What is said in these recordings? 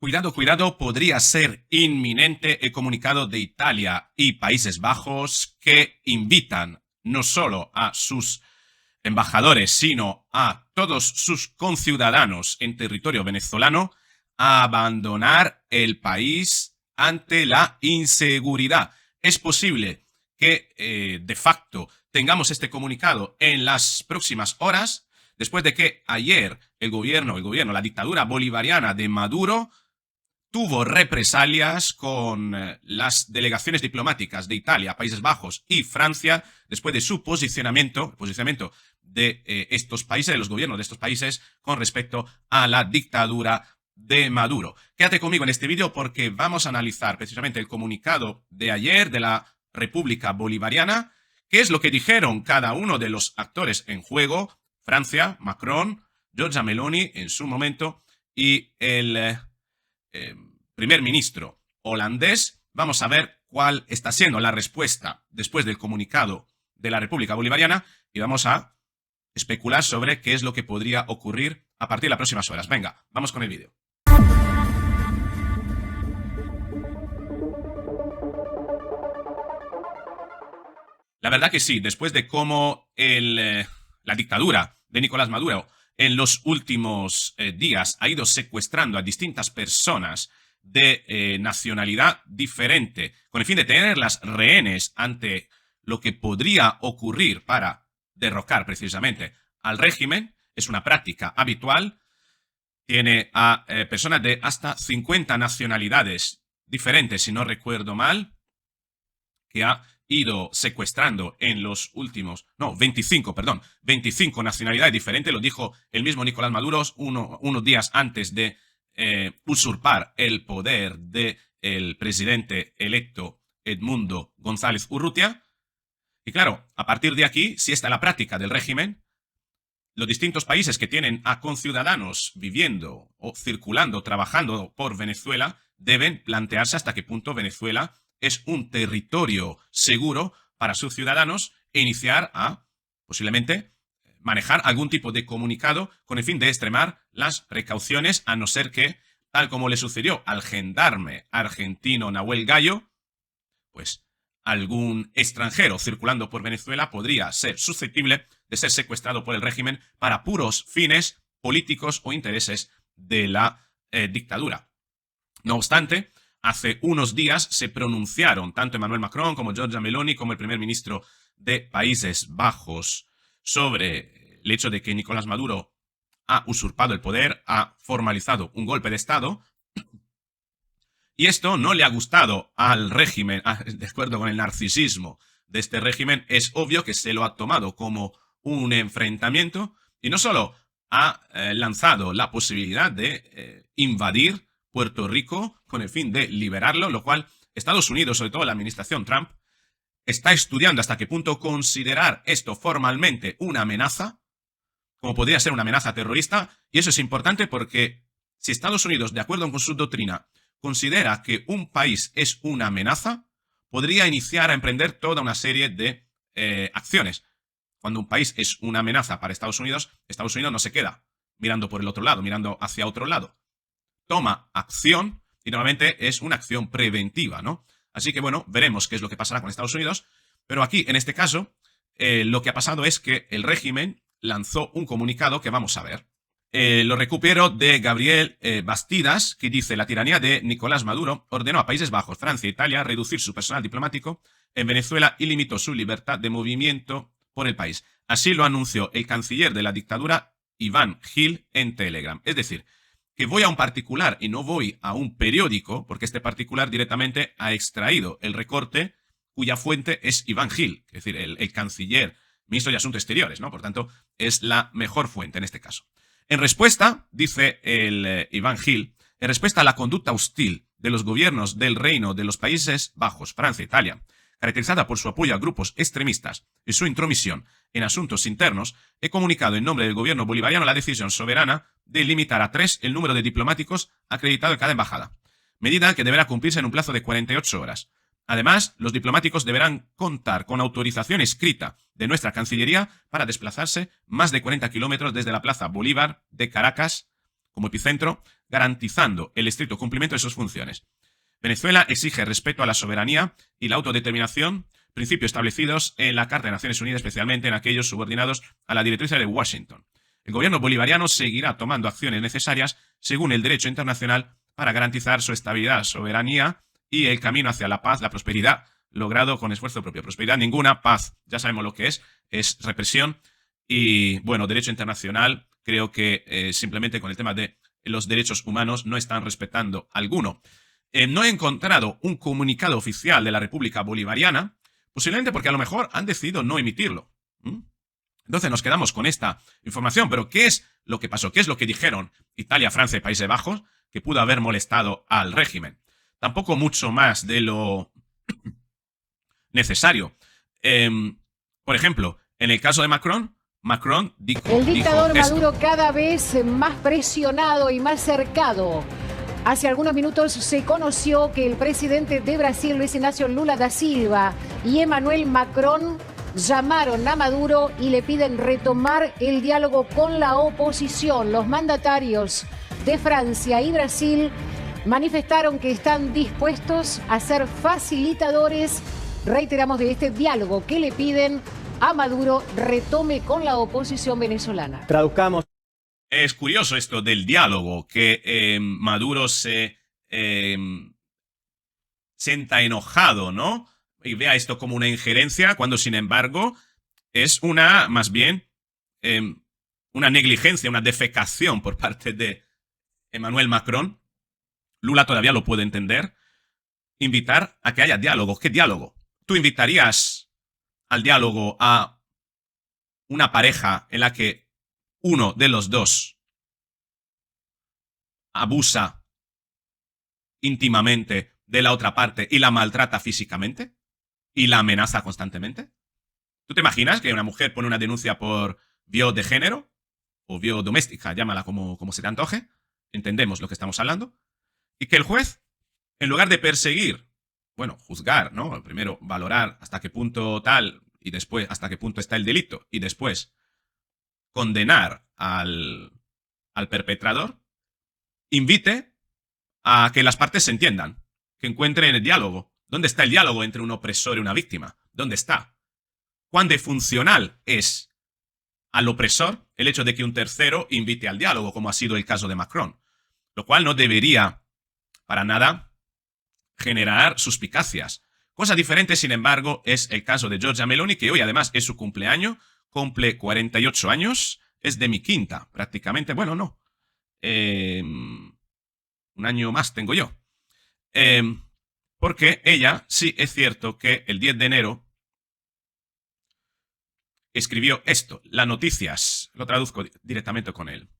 Cuidado, cuidado, podría ser inminente el comunicado de Italia y Países Bajos que invitan no solo a sus embajadores, sino a todos sus conciudadanos en territorio venezolano a abandonar el país ante la inseguridad. Es posible que de facto tengamos este comunicado en las próximas horas, después de que ayer la dictadura bolivariana de Maduro tuvo represalias con las delegaciones diplomáticas de Italia, Países Bajos y Francia después de su posicionamiento de estos países, de los gobiernos de estos países con respecto a la dictadura de Maduro. Quédate conmigo en este vídeo porque vamos a analizar precisamente el comunicado de ayer de la República Bolivariana, qué es lo que dijeron cada uno de los actores en juego, Francia, Macron, Giorgia Meloni en su momento y el primer ministro holandés. Vamos a ver cuál está siendo la respuesta después del comunicado de la República Bolivariana y vamos a especular sobre qué es lo que podría ocurrir a partir de las próximas horas. Venga, vamos con el vídeo. La verdad que sí, después de cómo la dictadura de Nicolás Maduro en los últimos días ha ido secuestrando a distintas personas de nacionalidad diferente con el fin de tenerlas rehenes ante lo que podría ocurrir para derrocar precisamente al régimen, es una práctica habitual. Tiene a personas de hasta 50 nacionalidades diferentes, si no recuerdo mal, que ha ido secuestrando en los últimos, 25 nacionalidades diferentes, lo dijo el mismo Nicolás Maduro unos días antes de usurpar el poder del presidente electo Edmundo González Urrutia. Y claro, a partir de aquí, si esta es la práctica del régimen, los distintos países que tienen a conciudadanos viviendo o circulando, trabajando por Venezuela, deben plantearse hasta qué punto Venezuela es un territorio seguro para sus ciudadanos e iniciar a, posiblemente, manejar algún tipo de comunicado con el fin de extremar las precauciones, a no ser que, tal como le sucedió al gendarme argentino Nahuel Gallo, pues algún extranjero circulando por Venezuela podría ser susceptible de ser secuestrado por el régimen para puros fines políticos o intereses de la dictadura. No obstante, hace unos días se pronunciaron tanto Emmanuel Macron como Giorgia Meloni como el primer ministro de Países Bajos sobre el hecho de que Nicolás Maduro ha usurpado el poder, ha formalizado un golpe de Estado. Y esto no le ha gustado al régimen, de acuerdo con el narcisismo de este régimen. Es obvio que se lo ha tomado como un enfrentamiento y no solo ha lanzado la posibilidad de invadir Puerto Rico con el fin de liberarlo, lo cual Estados Unidos, sobre todo la administración Trump, está estudiando hasta qué punto considerar esto formalmente una amenaza, como podría ser una amenaza terrorista. Y eso es importante porque si Estados Unidos, de acuerdo con su doctrina, considera que un país es una amenaza, podría iniciar a emprender toda una serie de acciones. Cuando un país es una amenaza para Estados Unidos no se queda mirando por el otro lado, mirando hacia otro lado. Toma acción y normalmente es una acción preventiva, ¿no? Así que bueno, veremos qué es lo que pasará con Estados Unidos. Pero aquí, en este caso, lo que ha pasado es que el régimen lanzó un comunicado que vamos a ver. Lo recupero de Gabriel Bastidas, que dice: la tiranía de Nicolás Maduro ordenó a Países Bajos, Francia e Italia reducir su personal diplomático en Venezuela y limitó su libertad de movimiento por el país. Así lo anunció el canciller de la dictadura, Iván Gil, en Telegram. Es decir, que voy a un particular y no voy a un periódico, porque este particular directamente ha extraído el recorte cuya fuente es Iván Gil, es decir, el canciller, ministro de Asuntos Exteriores, ¿no? Por tanto, es la mejor fuente en este caso. En respuesta, dice el Iván Gil, en respuesta a la conducta hostil de los gobiernos del Reino de los Países Bajos, Francia e Italia, caracterizada por su apoyo a grupos extremistas y su intromisión en asuntos internos, he comunicado en nombre del gobierno bolivariano la decisión soberana de limitar a 3 el número de diplomáticos acreditados en cada embajada, medida que deberá cumplirse en un plazo de 48 horas. Además, los diplomáticos deberán contar con autorización escrita de nuestra Cancillería para desplazarse más de 40 kilómetros desde la Plaza Bolívar de Caracas como epicentro, garantizando el estricto cumplimiento de sus funciones. Venezuela exige respeto a la soberanía y la autodeterminación, principios establecidos en la Carta de Naciones Unidas, especialmente en aquellos subordinados a la directriz de Washington. El gobierno bolivariano seguirá tomando acciones necesarias según el derecho internacional para garantizar su estabilidad, soberanía y el camino hacia la paz, la prosperidad, logrado con esfuerzo propio. Prosperidad ninguna, paz, ya sabemos lo que es represión y, bueno, derecho internacional, creo que simplemente con el tema de los derechos humanos no están respetando alguno. No he encontrado un comunicado oficial de la República Bolivariana, posiblemente porque a lo mejor han decidido no emitirlo. Entonces nos quedamos con esta información, pero ¿qué es lo que pasó? ¿Qué es lo que dijeron Italia, Francia y Países Bajos que pudo haber molestado al régimen? Tampoco mucho más de lo necesario. Por ejemplo, en el caso de Macron dijo... El dictador Maduro cada vez más presionado y más cercado. Hace algunos minutos se conoció que el presidente de Brasil, Luis Ignacio Lula da Silva, y Emmanuel Macron llamaron a Maduro y le piden retomar el diálogo con la oposición. Los mandatarios de Francia y Brasil manifestaron que están dispuestos a ser facilitadores, reiteramos, de este diálogo que le piden a Maduro retome con la oposición venezolana. Traduzcamos. Es curioso esto del diálogo, que Maduro se sienta enojado, ¿no? Y vea esto como una injerencia, cuando sin embargo es más bien, una negligencia, una defecación por parte de Emmanuel Macron. Lula todavía lo puede entender. Invitar a que haya diálogo. ¿Qué diálogo? ¿Tú invitarías al diálogo a una pareja en la que uno de los dos abusa íntimamente de la otra parte y la maltrata físicamente y la amenaza constantemente? ¿Tú te imaginas que una mujer pone una denuncia por violencia de género o violencia doméstica, llámala como se te antoje, entendemos lo que estamos hablando, y que el juez, en lugar de perseguir, bueno, juzgar, ¿no? Primero valorar hasta qué punto tal y después hasta qué punto está el delito y después condenar al perpetrador, invite a que las partes se entiendan, que encuentren el diálogo. ¿Dónde está el diálogo entre un opresor y una víctima? ¿Dónde está? ¿Cuán funcional es al opresor el hecho de que un tercero invite al diálogo, como ha sido el caso de Macron? Lo cual no debería para nada generar suspicacias. Cosa diferente, sin embargo, es el caso de Giorgia Meloni, que hoy además es su cumpleaños, cumple 48 años, es de mi quinta, prácticamente. Bueno, no. Un año más tengo yo. Porque ella, sí es cierto que el 10 de enero escribió esto. Las noticias, lo traduzco directamente con él.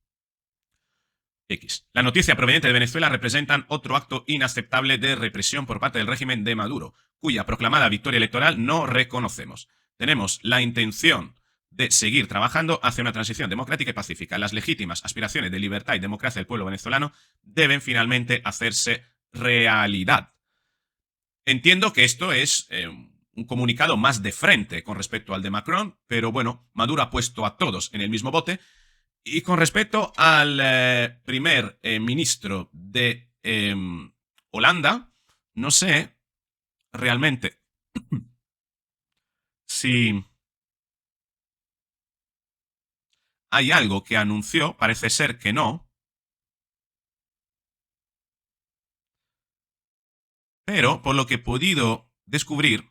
La noticia proveniente de Venezuela representan otro acto inaceptable de represión por parte del régimen de Maduro, cuya proclamada victoria electoral no reconocemos. Tenemos la intención de seguir trabajando hacia una transición democrática y pacífica. Las legítimas aspiraciones de libertad y democracia del pueblo venezolano deben finalmente hacerse realidad. Entiendo que esto es un comunicado más de frente con respecto al de Macron, pero bueno, Maduro ha puesto a todos en el mismo bote. Y con respecto al primer ministro de Holanda, no sé realmente si hay algo que anunció, parece ser que no. Pero, por lo que he podido descubrir,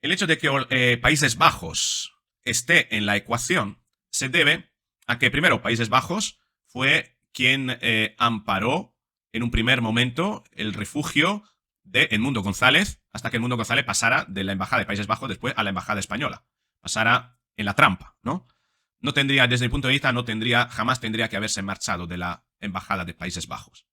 el hecho de que Países Bajos esté en la ecuación se debe a que, primero, Países Bajos fue quien amparó en un primer momento el refugio de Edmundo González, hasta que Edmundo González pasara de la embajada de Países Bajos después a la embajada española. Pasara en la trampa, ¿no? No tendría, desde mi punto de vista, jamás tendría que haberse marchado de la embajada de Países Bajos.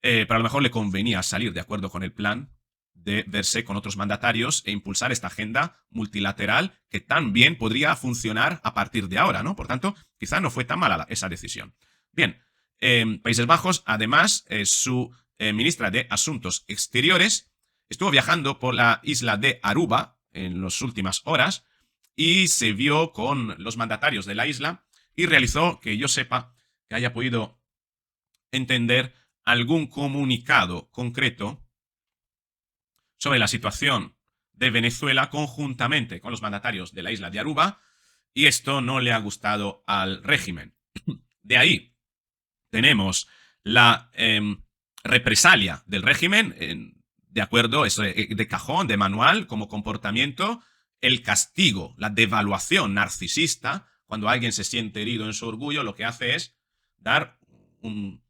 Pero a lo mejor le convenía salir de acuerdo con el plan de verse con otros mandatarios e impulsar esta agenda multilateral que tan bien podría funcionar a partir de ahora, ¿no? Por tanto, quizá no fue tan mala esa decisión. Bien, Países Bajos, además, su ministra de Asuntos Exteriores estuvo viajando por la isla de Aruba en las últimas horas y se vio con los mandatarios de la isla y realizó, que yo sepa, que haya podido entender algún comunicado concreto sobre la situación de Venezuela conjuntamente con los mandatarios de la isla de Aruba, y esto no le ha gustado al régimen. De ahí tenemos la represalia del régimen, de acuerdo, eso de cajón, de manual, como comportamiento, el castigo, la devaluación narcisista. Cuando alguien se siente herido en su orgullo, lo que hace es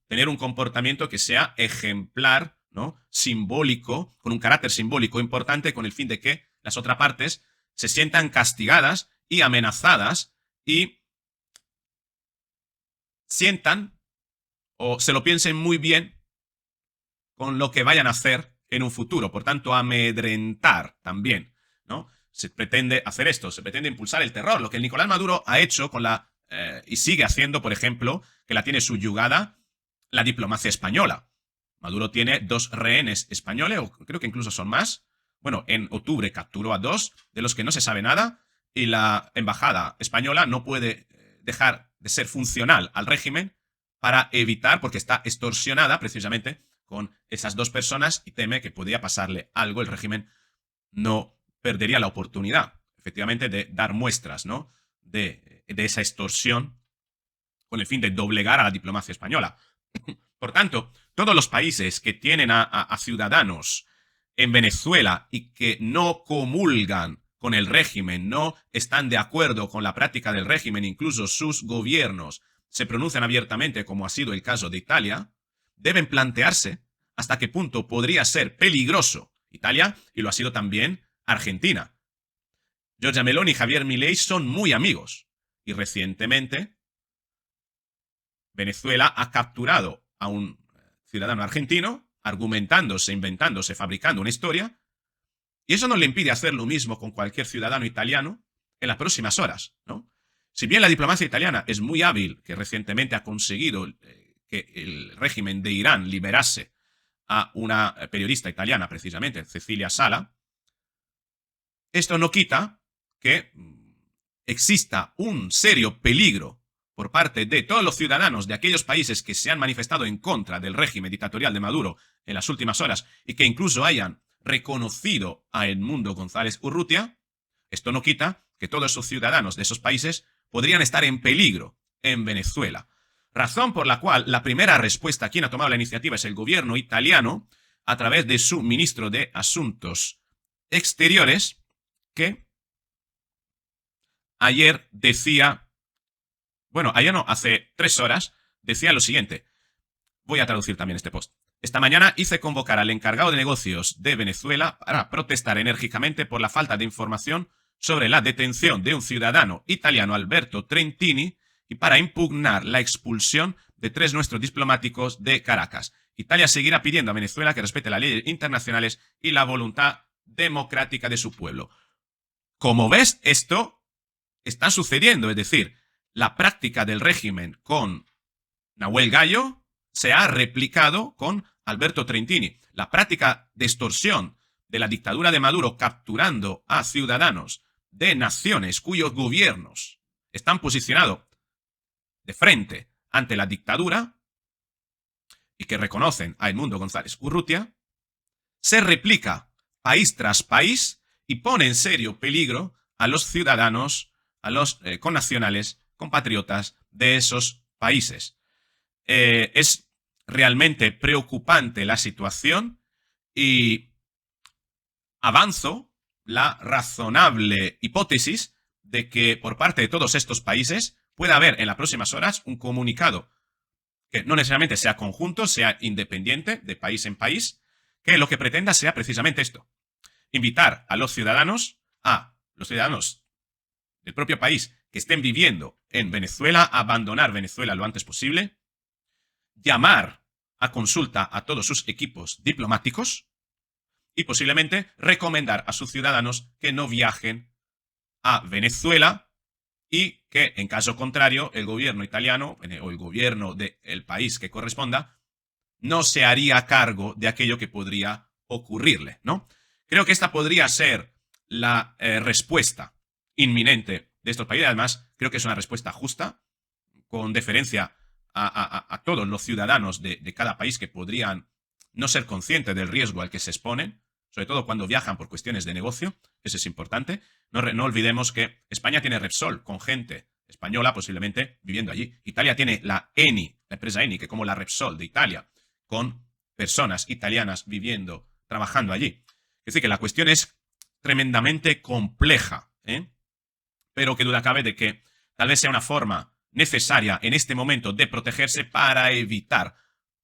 tener un comportamiento que sea ejemplar, ¿no? Simbólico, con un carácter simbólico importante, con el fin de que las otras partes se sientan castigadas y amenazadas y sientan o se lo piensen muy bien con lo que vayan a hacer en un futuro. Por tanto, amedrentar también, ¿no? Se pretende hacer esto, se pretende impulsar el terror, lo que el Nicolás Maduro ha hecho con y sigue haciendo, por ejemplo, que la tiene subyugada la diplomacia española. Maduro tiene 2 rehenes españoles, o creo que incluso son más. Bueno, en octubre capturó a 2, de los que no se sabe nada, y la embajada española no puede dejar de ser funcional al régimen para evitar, porque está extorsionada precisamente con esas 2 personas y teme que podría pasarle algo. El régimen no perdería la oportunidad, efectivamente, de dar muestras, ¿no? de esa extorsión con el fin de doblegar a la diplomacia española. Por tanto, todos los países que tienen a ciudadanos en Venezuela y que no comulgan con el régimen, no están de acuerdo con la práctica del régimen, incluso sus gobiernos se pronuncian abiertamente, como ha sido el caso de Italia, deben plantearse hasta qué punto podría ser peligroso Italia, y lo ha sido también Argentina. Giorgia Meloni y Javier Milei son muy amigos, y recientemente Venezuela ha capturado a un ciudadano argentino, argumentándose, inventándose, fabricando una historia, y eso no le impide hacer lo mismo con cualquier ciudadano italiano en las próximas horas, ¿no? Si bien la diplomacia italiana es muy hábil, que recientemente ha conseguido que el régimen de Irán liberase a una periodista italiana, precisamente, Cecilia Sala, esto no quita que exista un serio peligro por parte de todos los ciudadanos de aquellos países que se han manifestado en contra del régimen dictatorial de Maduro en las últimas horas y que incluso hayan reconocido a Edmundo González Urrutia. Esto no quita que todos esos ciudadanos de esos países podrían estar en peligro en Venezuela. Razón por la cual la primera respuesta a quien ha tomado la iniciativa es el gobierno italiano, a través de su ministro de Asuntos Exteriores, que ayer decía, bueno, ayer no, hace 3 horas, decía lo siguiente. Voy a traducir también este post. Esta mañana hice convocar al encargado de negocios de Venezuela para protestar enérgicamente por la falta de información sobre la detención de un ciudadano italiano, Alberto Trentini, y para impugnar la expulsión de 3 nuestros diplomáticos de Caracas. Italia seguirá pidiendo a Venezuela que respete las leyes internacionales y la voluntad democrática de su pueblo. Como ves, esto está sucediendo, es decir, la práctica del régimen con Nahuel Gallo se ha replicado con Alberto Trentini. La práctica de extorsión de la dictadura de Maduro capturando a ciudadanos de naciones cuyos gobiernos están posicionados de frente ante la dictadura y que reconocen a Edmundo González Urrutia, se replica país tras país y pone en serio peligro a los ciudadanos, a los connacionales, compatriotas de esos países. Es realmente preocupante la situación y avanzo la razonable hipótesis de que por parte de todos estos países pueda haber en las próximas horas un comunicado que no necesariamente sea conjunto, sea independiente de país en país, que lo que pretenda sea precisamente esto: invitar a los ciudadanos del propio país que estén viviendo en Venezuela a abandonar Venezuela lo antes posible, llamar a consulta a todos sus equipos diplomáticos y posiblemente recomendar a sus ciudadanos que no viajen a Venezuela y que, en caso contrario, el gobierno italiano o el gobierno del país que corresponda no se haría cargo de aquello que podría ocurrirle, ¿no? Creo que esta podría ser la respuesta inminente de estos países. Además, creo que es una respuesta justa, con deferencia a todos los ciudadanos de cada país que podrían no ser conscientes del riesgo al que se exponen, sobre todo cuando viajan por cuestiones de negocio, eso es importante. No olvidemos que España tiene Repsol, con gente española posiblemente viviendo allí. Italia tiene la Eni, la empresa Eni, que como la Repsol de Italia, con personas italianas viviendo, trabajando allí. Es decir, que la cuestión es tremendamente compleja, ¿eh? Pero que duda cabe de que tal vez sea una forma necesaria en este momento de protegerse para evitar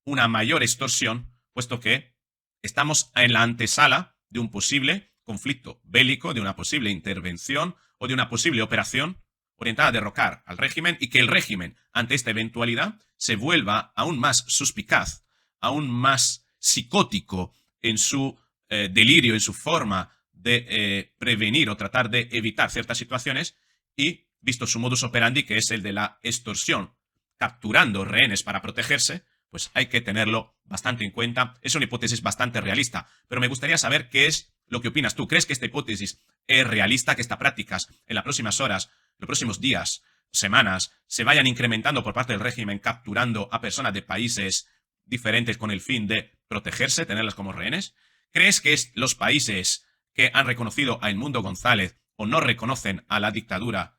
una mayor extorsión, puesto que estamos en la antesala de un posible conflicto bélico, de una posible intervención o de una posible operación orientada a derrocar al régimen, y que el régimen, ante esta eventualidad, se vuelva aún más suspicaz, aún más psicótico en su delirio, en su forma de prevenir o tratar de evitar ciertas situaciones, y visto su modus operandi, que es el de la extorsión, capturando rehenes para protegerse, pues hay que tenerlo bastante en cuenta. Es una hipótesis bastante realista, pero me gustaría saber qué es lo que opinas tú. ¿Crees que esta hipótesis es realista, que estas prácticas en las próximas horas, los próximos días, semanas, se vayan incrementando por parte del régimen, capturando a personas de países diferentes con el fin de protegerse, tenerlas como rehenes? ¿Crees que los países que han reconocido a Edmundo González o no reconocen a la dictadura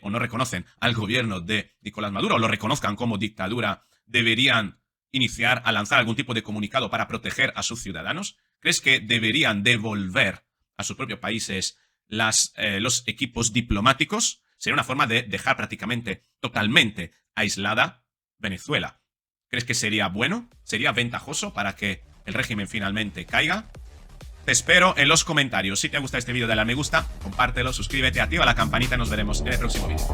o no reconocen al gobierno de Nicolás Maduro, o lo reconozcan como dictadura, deberían iniciar a lanzar algún tipo de comunicado para proteger a sus ciudadanos? ¿Crees que deberían devolver a sus propios países los equipos diplomáticos? Sería una forma de dejar prácticamente totalmente aislada Venezuela. ¿Crees que sería bueno? ¿Sería ventajoso para que el régimen finalmente caiga? Te espero en los comentarios. Si te gusta este vídeo, dale a me gusta, compártelo, suscríbete, activa la campanita y nos veremos en el próximo vídeo.